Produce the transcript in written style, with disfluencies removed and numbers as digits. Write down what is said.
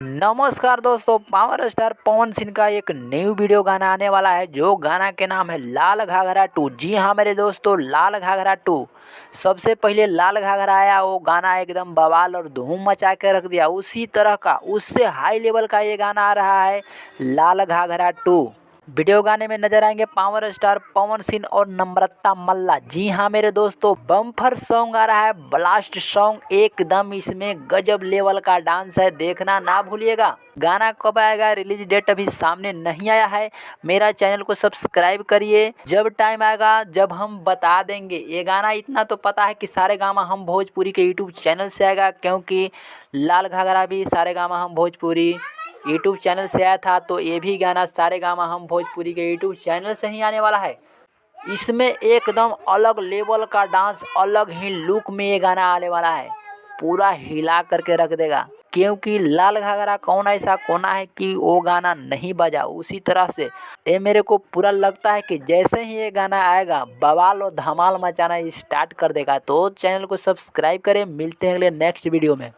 नमस्कार दोस्तों, power star Pawan Singh का एक न्यू वीडियो गाना आने वाला है जो गाना के नाम है लाल घाघरा 2। जी हाँ मेरे दोस्तों, लाल घाघरा 2। सबसे पहले लाल घाघरा आया, वो गाना एकदम बवाल और धूम मचा के रख दिया। उसी तरह का, उससे हाई लेवल का ये गाना आ रहा है लाल घाघरा 2। वीडियो गाने में नजर आएंगे पावर स्टार पवन सिंह और नम्रता मल्ला। जी हाँ मेरे दोस्तों, बम्पर सॉन्ग आ रहा है, ब्लास्ट सॉन्ग एकदम। इसमें गजब लेवल का डांस है, देखना ना भूलिएगा। गाना कब आएगा, रिलीज डेट अभी सामने नहीं आया है। मेरा चैनल को सब्सक्राइब करिए, जब टाइम आएगा जब हम बता देंगे। ये गाना इतना तो पता है कि सारेगामा हम भोजपुरी के यूट्यूब चैनल से आएगा, क्योंकि लाल घाघरा भी सारेगामा हम भोजपुरी यूट्यूब चैनल से आया था, तो ये भी गाना सारेगामा हम भोजपुरी के यूट्यूब चैनल से ही आने वाला है। इसमें एकदम अलग लेवल का डांस, अलग ही लुक में ये गाना आने वाला है। पूरा हिला करके रख देगा, क्योंकि लाल घाघरा कौन ऐसा कोना है कि वो गाना नहीं बजा। उसी तरह से ये मेरे को पूरा लगता है कि जैसे ही ये गाना आएगा, बवाल और धमाल मचाना स्टार्ट कर देगा। तो चैनल को सब्सक्राइब करें, मिलते हैं अगले नेक्स्ट वीडियो में।